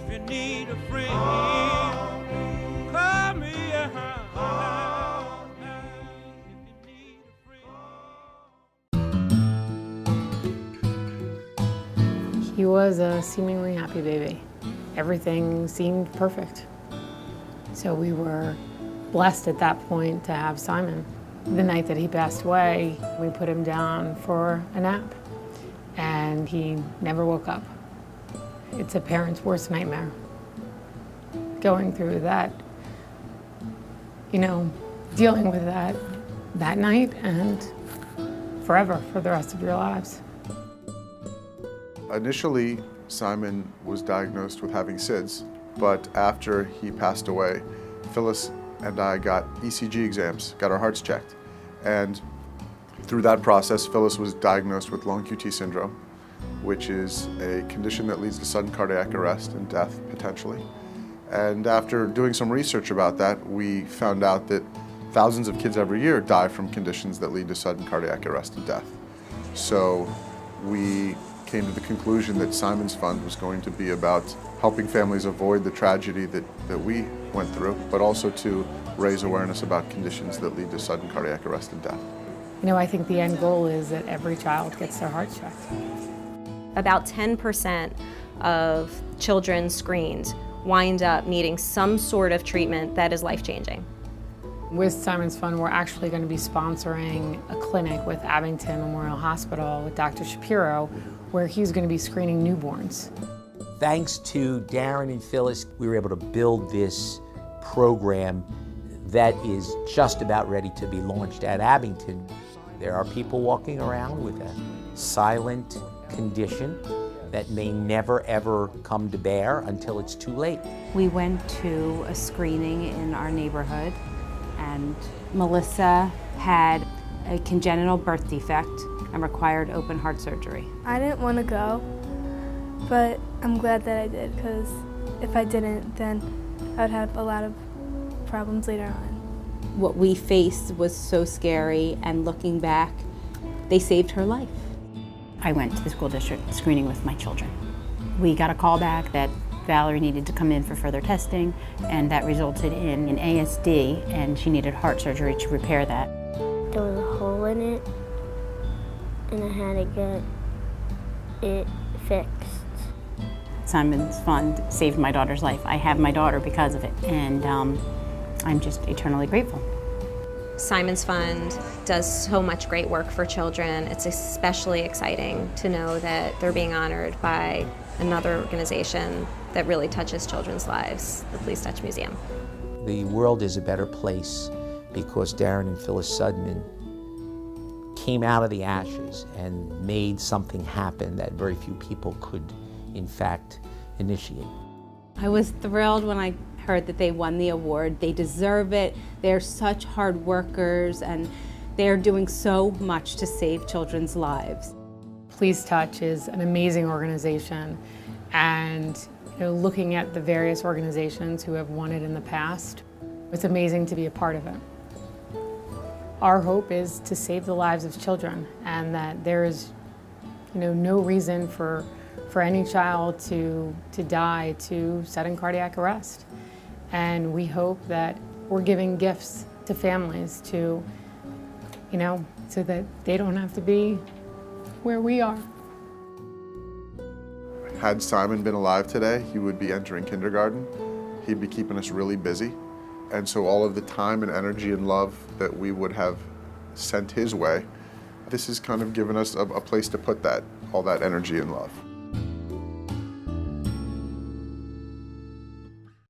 If you need a friend, call me. If you need a friend. He was a seemingly happy baby. Everything seemed perfect. So we were blessed at that point to have Simon. The night that he passed away, we put him down for a nap, and he never woke up. It's a parent's worst nightmare. Going through that, dealing with that night and forever, for the rest of your lives. Initially, Simon was diagnosed with having SIDS, but after he passed away, Phyllis and I got ECG exams, got our hearts checked. And through that process, Phyllis was diagnosed with long QT syndrome, which is a condition that leads to sudden cardiac arrest and death, potentially. And after doing some research about that, we found out that thousands of kids every year die from conditions that lead to sudden cardiac arrest and death. So we came to the conclusion that Simon's Fund was going to be about helping families avoid the tragedy that we went through, but also to raise awareness about conditions that lead to sudden cardiac arrest and death. I think the end goal is that every child gets their heart checked. About 10% of children screened wind up needing some sort of treatment that is life-changing. With Simon's Fund, we're actually going to be sponsoring a clinic with Abington Memorial Hospital with Dr. Shapiro, where he's going to be screening newborns. Thanks to Darren and Phyllis, we were able to build this program that is just about ready to be launched at Abington. There are people walking around with a silent condition that may never ever come to bear until it's too late. We went to a screening in our neighborhood, and Melissa had a congenital birth defect and required open heart surgery. I didn't want to go, but I'm glad that I did, because if I didn't, then I would have a lot of problems later on. What we faced was so scary, and looking back, they saved her life. I went to the school district screening with my children. We got a call back that Valerie needed to come in for further testing, and that resulted in an ASD, and she needed heart surgery to repair that. There was a hole in it, and I had to get it fixed. Simon's Fund saved my daughter's life. I have my daughter because of it, and I'm just eternally grateful. Simon's Fund does so much great work for children. It's especially exciting to know that they're being honored by another organization that really touches children's lives, the Please Touch Museum. The world is a better place because Darren and Phyllis Sudman came out of the ashes and made something happen that very few people could, in fact, initiate. I was thrilled when I heard that they won the award. They deserve it. They're such hard workers, and they're doing so much to save children's lives. Please Touch is an amazing organization, and looking at the various organizations who have won it in the past, it's amazing to be a part of it. Our hope is to save the lives of children, and that there is no reason for any child to die to sudden cardiac arrest. And we hope that we're giving gifts to families to, so that they don't have to be where we are. Had Simon been alive today, he would be entering kindergarten. He'd be keeping us really busy. And so all of the time and energy and love that we would have sent his way, this has kind of given us a place to put all that energy and love.